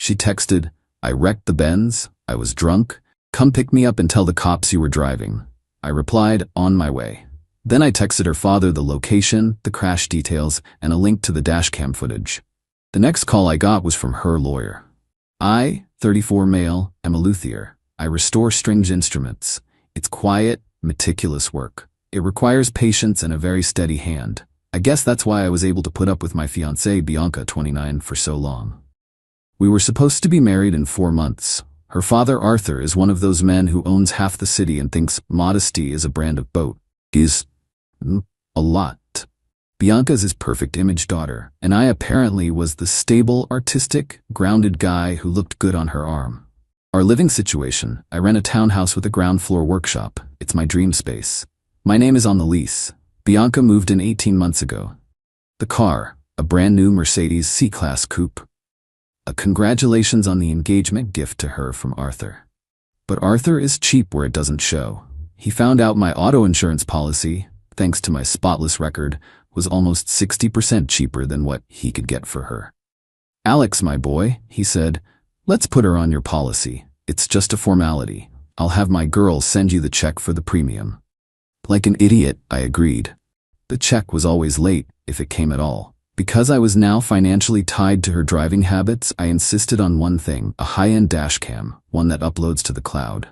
She texted, "I wrecked the Benz, I was drunk, come pick me up and tell the cops you were driving." I replied, "On my way." Then I texted her father the location, the crash details, and a link to the dashcam footage. The next call I got was from her lawyer. I, 34 male, am a luthier. I restore stringed instruments. It's quiet, meticulous work. It requires patience and a very steady hand. I guess that's why I was able to put up with my fiancée Bianca, 29, for so long. We were supposed to be married in 4 months. Her father, Arthur, is one of those men who owns half the city and thinks modesty is a brand of boat. He's a lot. Bianca's his perfect image daughter, and I apparently was the stable, artistic, grounded guy who looked good on her arm. Our living situation: I rent a townhouse with a ground floor workshop. It's my dream space. My name is on the lease. Bianca moved in 18 months ago. The car, a brand new Mercedes C-Class coupe. A congratulations on the engagement gift to her from Arthur. But Arthur is cheap where it doesn't show. He found out my auto insurance policy, thanks to my spotless record, was almost 60% cheaper than what he could get for her. "Alex, my boy," he said, "let's put her on your policy. It's just a formality. I'll have my girl send you the check for the premium." Like an idiot, I agreed. The check was always late, if it came at all. Because I was now financially tied to her driving habits, I insisted on one thing: a high-end dashcam, one that uploads to the cloud.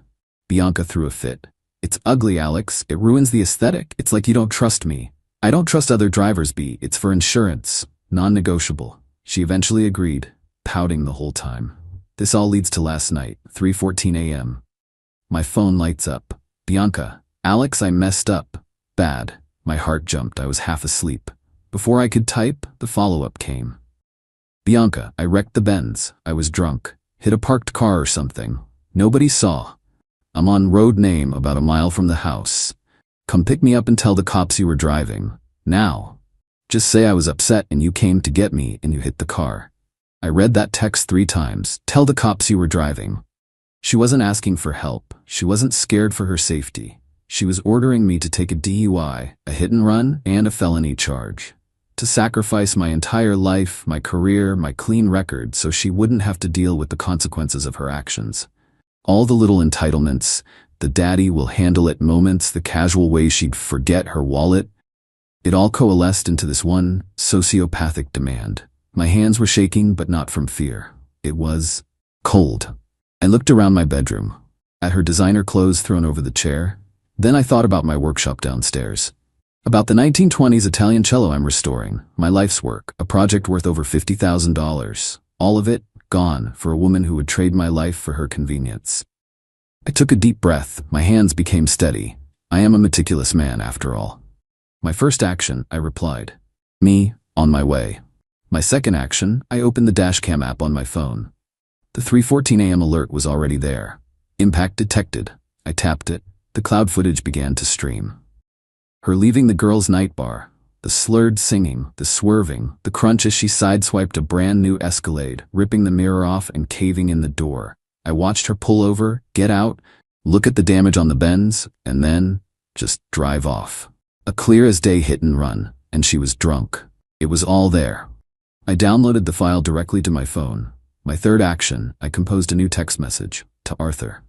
Bianca threw a fit. "It's ugly, Alex. It ruins the aesthetic. It's like you don't trust me." "I don't trust other drivers, B. It's for insurance. Non-negotiable." She eventually agreed, pouting the whole time. This all leads to last night, 3:14 a.m. My phone lights up. "Bianca, Alex, I messed up. Bad." My heart jumped. I was half asleep. Before I could type, the follow-up came. "Bianca, I wrecked the Benz. I was drunk. Hit a parked car or something. Nobody saw. I'm on road name about a mile from the house. Come pick me up and tell the cops you were driving. Now. Just say I was upset and you came to get me and you hit the car." I read that text 3 times. Tell the cops you were driving. She wasn't asking for help. She wasn't scared for her safety. She was ordering me to take a DUI, a hit and run, and a felony charge. To sacrifice my entire life, my career, my clean record so she wouldn't have to deal with the consequences of her actions. All the little entitlements, the daddy will handle it moments, the casual way she'd forget her wallet. It all coalesced into this one sociopathic demand. My hands were shaking, but not from fear. It was cold. I looked around my bedroom, at her designer clothes thrown over the chair. Then I thought about my workshop downstairs. About the 1920s Italian cello I'm restoring, my life's work, a project worth over $50,000. All of it gone for a woman who would trade my life for her convenience. I took a deep breath. My hands became steady. I am a meticulous man, after all. My first action, I replied. "Me, on my way." My second action, I opened the dashcam app on my phone. The 3:14 a.m. alert was already there. Impact detected. I tapped it. The cloud footage began to stream. Her leaving the girls' night bar. The slurred singing, the swerving, the crunch as she sideswiped a brand new Escalade, ripping the mirror off and caving in the door. I watched her pull over, get out, look at the damage on the Benz, and then just drive off. A clear as day hit and run, and she was drunk. It was all there. I downloaded the file directly to my phone. My third action, I composed a new text message to Arthur.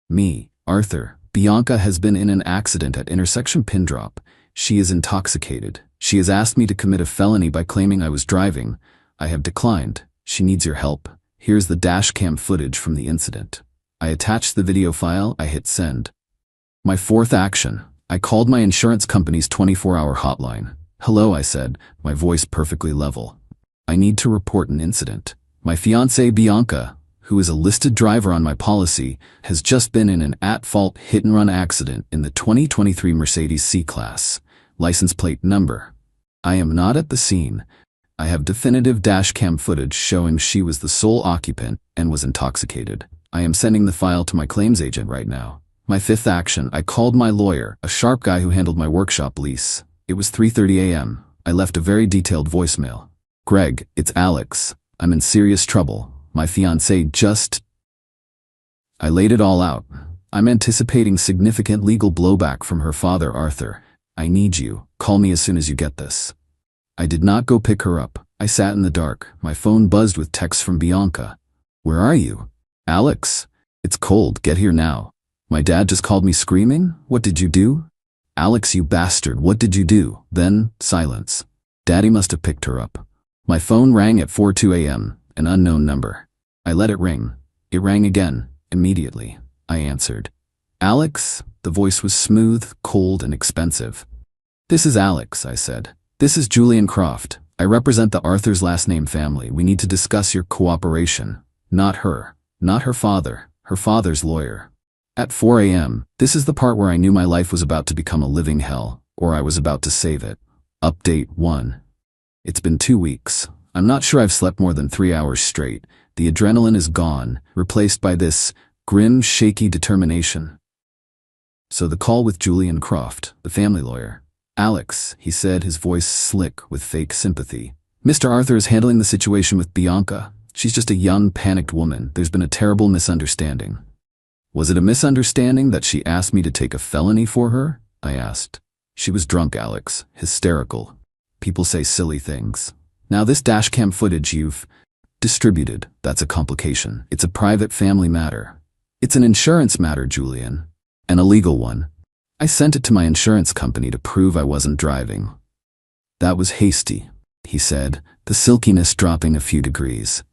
"Me, Arthur. Bianca has been in an accident at intersection pin drop. She is intoxicated. She has asked me to commit a felony by claiming I was driving. I have declined. She needs your help. Here's the dashcam footage from the incident." I attached the video file. I hit send. My fourth action, I called my insurance company's 24-hour hotline. "Hello," I said, my voice perfectly level. "I need to report an incident. My fiancée Bianca, who is a listed driver on my policy, has just been in an at-fault hit-and-run accident in the 2023 Mercedes C-Class. License plate number. I am not at the scene. I have definitive dashcam footage showing she was the sole occupant and was intoxicated. I am sending the file to my claims agent right now." My fifth action, I called my lawyer, a sharp guy who handled my workshop lease. It was 3:30 a.m. I left a very detailed voicemail. "Greg, it's Alex. I'm in serious trouble. My fiancée just..." I laid it all out. "I'm anticipating significant legal blowback from her father, Arthur. I need you. Call me as soon as you get this." I did not go pick her up. I sat in the dark. My phone buzzed with texts from Bianca. Where are you? Alex, it's cold, get here now. My dad just called me screaming. What did you do? Alex, you bastard, what did you do? Then, silence. Daddy must have picked her up. My phone rang at 4:02 a.m., an unknown number. I let it ring. It rang again, immediately. I answered. Alex? The voice was smooth, cold, and expensive. This is Alex, I said. This is Julian Croft. I represent the Arthur's last name family. We need to discuss your cooperation. Not her. Not her father. Her father's lawyer. At 4 a.m., this is the part where I knew my life was about to become a living hell, or I was about to save it. Update 1. It's been 2 weeks. I'm not sure I've slept more than 3 hours straight. The adrenaline is gone, replaced by this grim, shaky determination. So the call with Julian Croft, the family lawyer. Alex, he said, his voice slick with fake sympathy. Mr. Arthur is handling the situation with Bianca. She's just a young, panicked woman. There's been a terrible misunderstanding. Was it a misunderstanding that she asked me to take a felony for her? I asked. She was drunk, Alex, hysterical. People say silly things. Now this dashcam footage you've distributed, that's a complication. It's a private family matter. It's an insurance matter, Julian. An illegal one. I sent it to my insurance company to prove I wasn't driving. That was hasty, he said, the silkiness dropping a few degrees.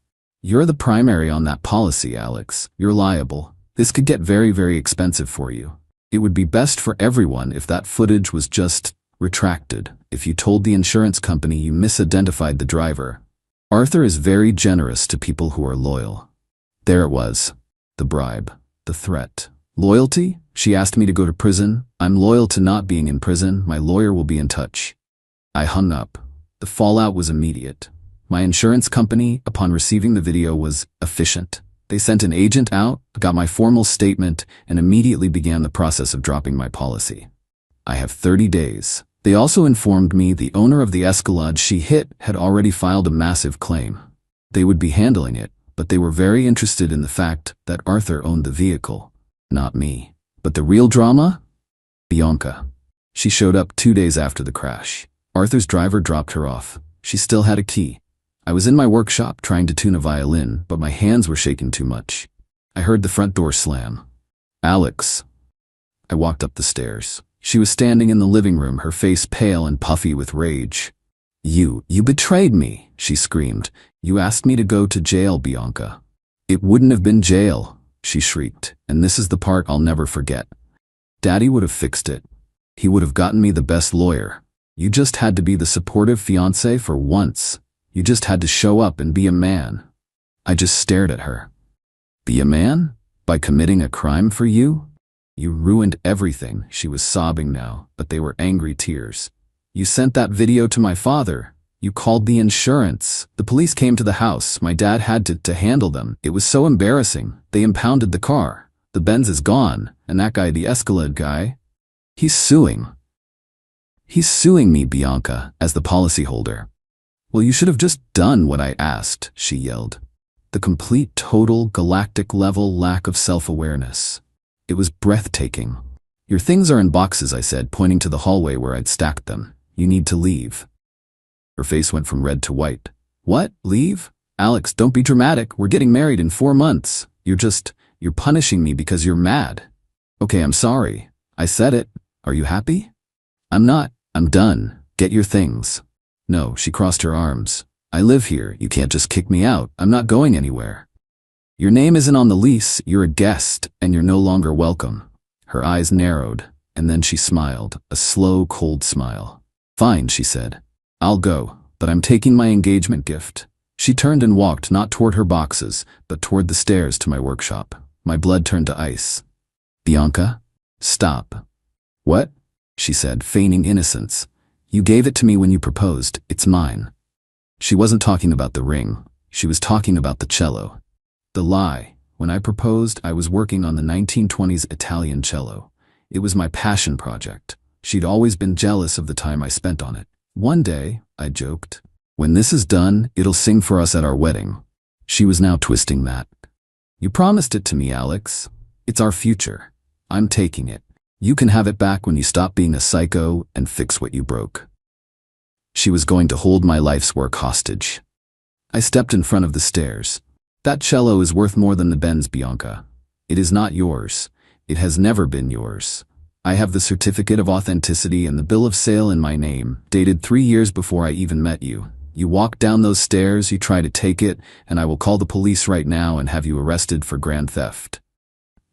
You're the primary on that policy, Alex. You're liable. This could get very, very expensive for you. It would be best for everyone if that footage was just retracted, if you told the insurance company you misidentified the driver. Arthur is very generous to people who are loyal. There it was. The bribe. The threat. Loyalty? She asked me to go to prison. I'm loyal to not being in prison. My lawyer will be in touch. I hung up. The fallout was immediate. My insurance company, upon receiving the video, was efficient. They sent an agent out, got my formal statement, and immediately began the process of dropping my policy. I have 30 days. They also informed me the owner of the Escalade she hit had already filed a massive claim. They would be handling it, but they were very interested in the fact that Arthur owned the vehicle, not me. But the real drama? Bianca. She showed up 2 days after the crash. Arthur's driver dropped her off. She still had a key. I was in my workshop trying to tune a violin, but my hands were shaking too much. I heard the front door slam. Alex. I walked up the stairs. She was standing in the living room, her face pale and puffy with rage. You betrayed me, she screamed. You asked me to go to jail, Bianca. It wouldn't have been jail, she shrieked, and this is the part I'll never forget. Daddy would have fixed it. He would have gotten me the best lawyer. You just had to be the supportive fiancé for once. You just had to show up and be a man. I just stared at her. Be a man? By committing a crime for you? You ruined everything. She was sobbing now, but they were angry tears. You sent that video to my father. You called the insurance. The police came to the house. My dad had to handle them. It was so embarrassing. They impounded the car. The Benz is gone, and that guy, the Escalade guy, he's suing. He's suing me, Bianca, as the policyholder. Well, you should have just done what I asked, she yelled. The complete, total, galactic level lack of self-awareness. It was breathtaking. Your things are in boxes, I said, pointing to the hallway where I'd stacked them. You need to leave. Her face went from red to white. What? Leave? Alex, don't be dramatic. We're getting married in 4 months. You're punishing me because you're mad. Okay, I'm sorry. I said it. Are you happy? I'm not. I'm done. Get your things. No, she crossed her arms. I live here. You can't just kick me out. I'm not going anywhere. Your name isn't on the lease. You're a guest, and you're no longer welcome. Her eyes narrowed, and then she smiled, a slow, cold smile. Fine, she said. I'll go, but I'm taking my engagement gift. She turned and walked not toward her boxes, but toward the stairs to my workshop. My blood turned to ice. Bianca? Stop. What? She said, feigning innocence. You gave it to me when you proposed. It's mine. She wasn't talking about the ring. She was talking about the cello. The lie. When I proposed, I was working on the 1920s Italian cello. It was my passion project. She'd always been jealous of the time I spent on it. One day, I joked, when this is done, it'll sing for us at our wedding. She was now twisting that. You promised it to me, Alex. It's our future. I'm taking it. You can have it back when you stop being a psycho and fix what you broke. She was going to hold my life's work hostage. I stepped in front of the stairs. That cello is worth more than the Benz, Bianca. It is not yours. It has never been yours. I have the certificate of authenticity and the bill of sale in my name, dated 3 years before I even met you. You walk down those stairs, you try to take it, and I will call the police right now and have you arrested for grand theft.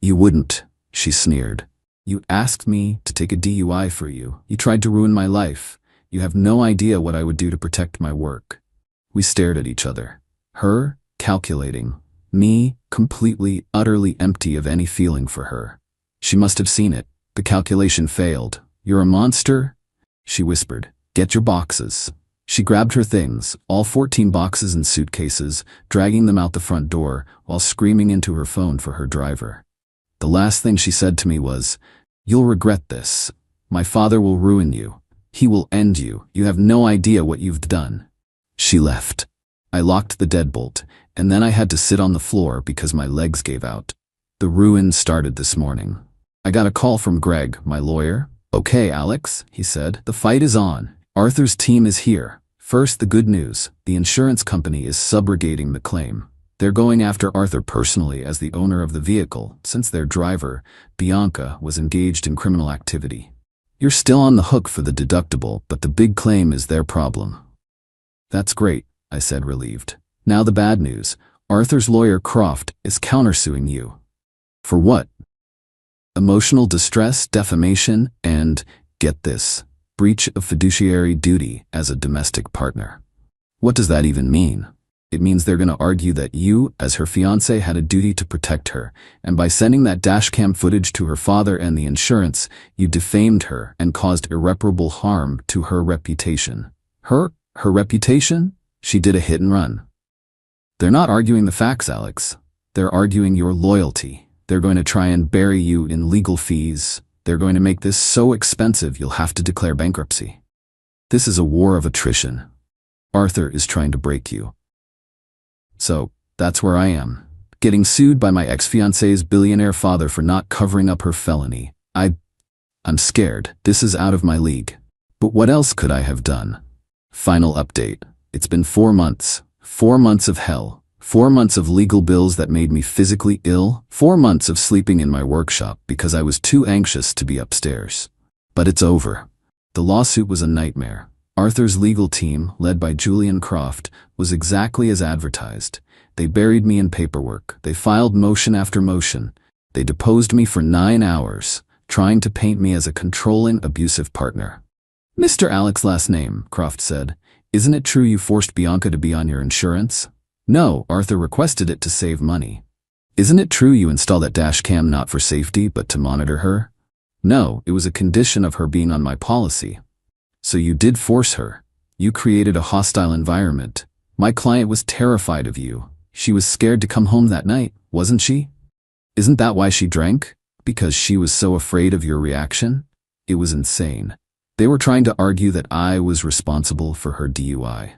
You wouldn't, she sneered. You asked me to take a DUI for you. You tried to ruin my life. You have no idea what I would do to protect my work. We stared at each other. Her, calculating. Me, completely, utterly empty of any feeling for her. She must have seen it. The calculation failed. You're a monster? She whispered. Get your boxes. She grabbed her things, all 14 boxes and suitcases, dragging them out the front door while screaming into her phone for her driver. The last thing she said to me was, "You'll regret this. My father will ruin you. He will end you. You have no idea what you've done." She left. I locked the deadbolt, and then I had to sit on the floor because my legs gave out. The ruin started this morning. I got a call from Greg, my lawyer. "Okay, Alex," he said, "the fight is on. Arthur's team is here. First, the good news. The insurance company is subrogating the claim. They're going after Arthur personally as the owner of the vehicle, since their driver, Bianca, was engaged in criminal activity. You're still on the hook for the deductible, but the big claim is their problem." "That's great," I said, relieved. "Now the bad news. Arthur's lawyer, Croft, is countersuing you." "For what?" "Emotional distress, defamation, and, get this, breach of fiduciary duty as a domestic partner." "What does that even mean?" "It means they're going to argue that you, as her fiancé, had a duty to protect her, and by sending that dashcam footage to her father and the insurance, you defamed her and caused irreparable harm to her reputation." Her reputation? She did a hit and run." "They're not arguing the facts, Alex. They're arguing your loyalty. They're going to try and bury you in legal fees. They're going to make this so expensive you'll have to declare bankruptcy. This is a war of attrition. Arthur is trying to break you." So, that's where I am. Getting sued by my ex-fiancé's billionaire father for not covering up her felony. I'm scared. This is out of my league. But what else could I have done? Final update. It's been 4 months. 4 months of hell. 4 months of legal bills that made me physically ill. 4 months of sleeping in my workshop because I was too anxious to be upstairs. But it's over. The lawsuit was a nightmare. Arthur's legal team, led by Julian Croft, was exactly as advertised. They buried me in paperwork. They filed motion after motion. They deposed me for 9 hours, trying to paint me as a controlling, abusive partner. "Mr. Alex, last name," Croft said. "Isn't it true you forced Bianca to be on your insurance?" "No, Arthur requested it to save money." "Isn't it true you installed that dash cam not for safety but to monitor her?" "No, it was a condition of her being on my policy." "So you did force her. You created a hostile environment. My client was terrified of you. She was scared to come home that night, wasn't she? Isn't that why she drank? Because she was so afraid of your reaction?" It was insane. They were trying to argue that I was responsible for her DUI.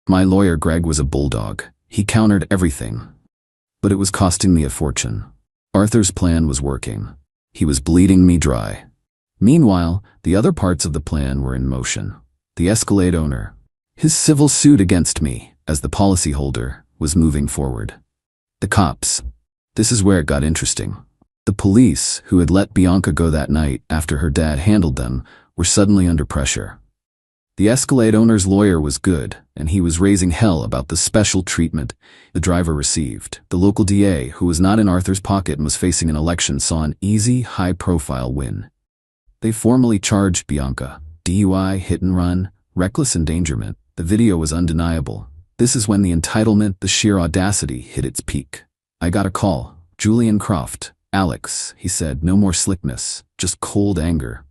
My lawyer Greg was a bulldog. He countered everything. But it was costing me a fortune. Arthur's plan was working. He was bleeding me dry. Meanwhile, the other parts of the plan were in motion. The Escalade owner, his civil suit against me, as the policyholder, was moving forward. The cops. This is where it got interesting. The police, who had let Bianca go that night after her dad handled them, were suddenly under pressure. The Escalade owner's lawyer was good, and he was raising hell about the special treatment the driver received. The local DA, who was not in Arthur's pocket and was facing an election, saw an easy, high-profile win. They formally charged Bianca. DUI, hit and run, reckless endangerment. The video was undeniable. This is when the entitlement, the sheer audacity, hit its peak. I got a call. "Julian Croft. Alex," he said, "no more slickness, just cold anger.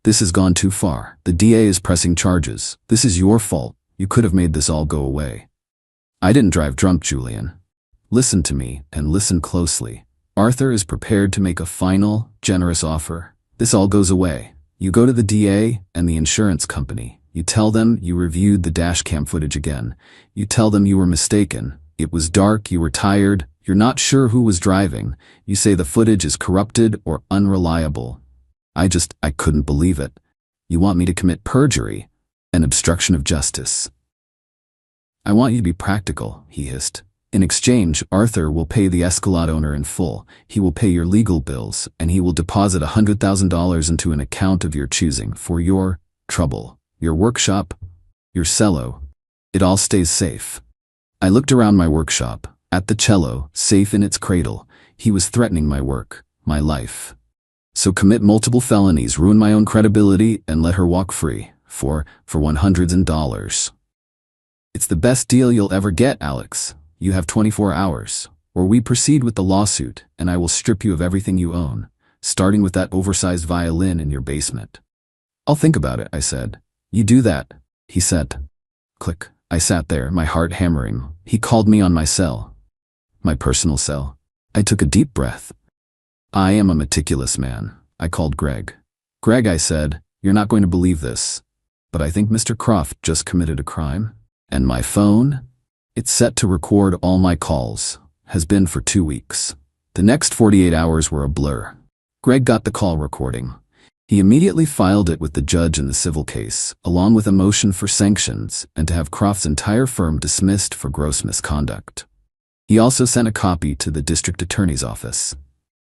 This has gone too far. The DA is pressing charges. This is your fault. You could have made this all go away." "I didn't drive drunk, Julian. Listen to me, and listen closely. Arthur is prepared to make a final, generous offer. This all goes away. You go to the DA and the insurance company. You tell them you reviewed the dashcam footage again. You tell them you were mistaken. It was dark, you were tired, you're not sure who was driving. You say the footage is corrupted or unreliable. I couldn't believe it. You want me to commit perjury and obstruction of justice." "I want you to be practical," he hissed. In exchange, Arthur will pay the Escalade owner in full. He will pay your legal bills, and he will deposit $100,000 into an account of your choosing for your trouble, your workshop, your cello. It all stays safe. I looked around my workshop. At the cello, safe in its cradle, he was threatening my work, my life. So commit multiple felonies, ruin my own credibility, and let her walk free for $100,000. It's the best deal you'll ever get, Alex. You have 24 hours, or we proceed with the lawsuit, and I will strip you of everything you own, starting with that oversized violin in your basement. I'll think about it, I said. You do that, he said. Click. I sat there, my heart hammering. He called me on my cell. My personal cell. I took a deep breath. I am a meticulous man. I called Greg. Greg, I said, you're not going to believe this, but I think Mr. Croft just committed a crime. And my phone? It's set to record all my calls. Has been for 2 weeks. The next 48 hours were a blur. Greg got the call recording. He immediately filed it with the judge in the civil case, along with a motion for sanctions and to have Croft's entire firm dismissed for gross misconduct. He also sent a copy to the district attorney's office.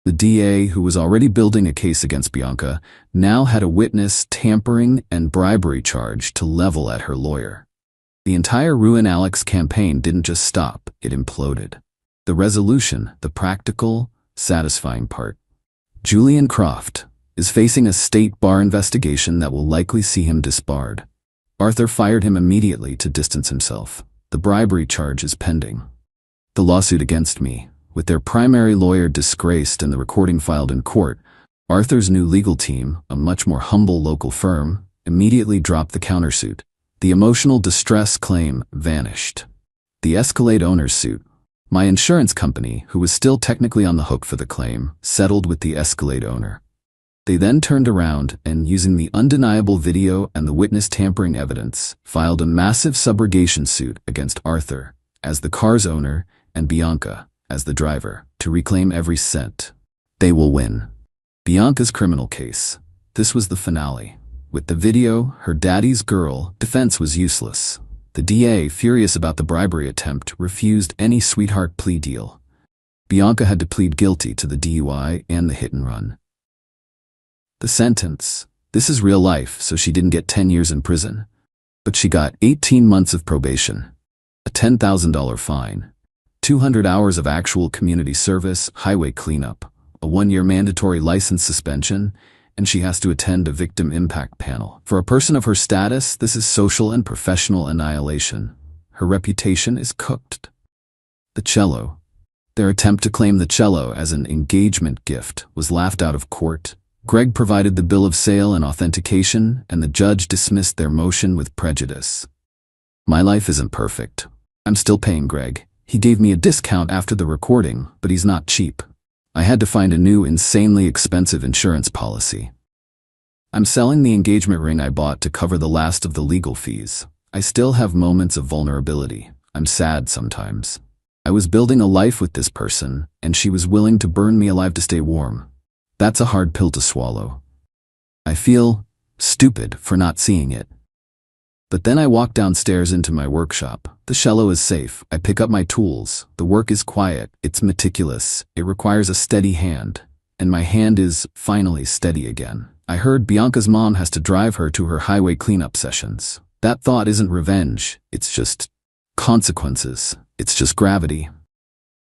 The DA, who was already building a case against Bianca, now had a witness tampering and bribery charge to level at her lawyer. The entire Ruin Alex campaign didn't just stop, it imploded. The resolution, the practical, satisfying part. Julian Croft is facing a state bar investigation that will likely see him disbarred. Arthur fired him immediately to distance himself. The bribery charge is pending. The lawsuit against me, with their primary lawyer disgraced and the recording filed in court, Arthur's new legal team, a much more humble local firm, immediately dropped the countersuit. The emotional distress claim vanished. The Escalade owner's suit. My insurance company, who was still technically on the hook for the claim, settled with the Escalade owner. They then turned around and, using the undeniable video and the witness tampering evidence, filed a massive subrogation suit against Arthur, as the car's owner, and Bianca, as the driver, to reclaim every cent. They will win. Bianca's criminal case. This was the finale. With the video, her daddy's girl, defense was useless. The DA, furious about the bribery attempt, refused any sweetheart plea deal. Bianca had to plead guilty to the DUI and the hit and run. The sentence. This is real life, so she didn't get 10 years in prison. But she got 18 months of probation, a $10,000 fine, 200 hours of actual community service, highway cleanup, a 1-year mandatory license suspension, and she has to attend a victim impact panel. For a person of her status, this is social and professional annihilation. Her reputation is cooked. The cello. Their attempt to claim the cello as an engagement gift was laughed out of court. Greg provided the bill of sale and authentication, and the judge dismissed their motion with prejudice. My life isn't perfect. I'm still paying Greg. He gave me a discount after the recording, but he's not cheap. I had to find a new, insanely expensive insurance policy. I'm selling the engagement ring I bought to cover the last of the legal fees. I still have moments of vulnerability. I'm sad sometimes. I was building a life with this person, and she was willing to burn me alive to stay warm. That's a hard pill to swallow. I feel stupid for not seeing it. But then I walk downstairs into my workshop. The cello is safe. I pick up my tools. The work is quiet. It's meticulous. It requires a steady hand. And my hand is finally steady again. I heard Bianca's mom has to drive her to her highway cleanup sessions. That thought isn't revenge. It's just consequences. It's just gravity.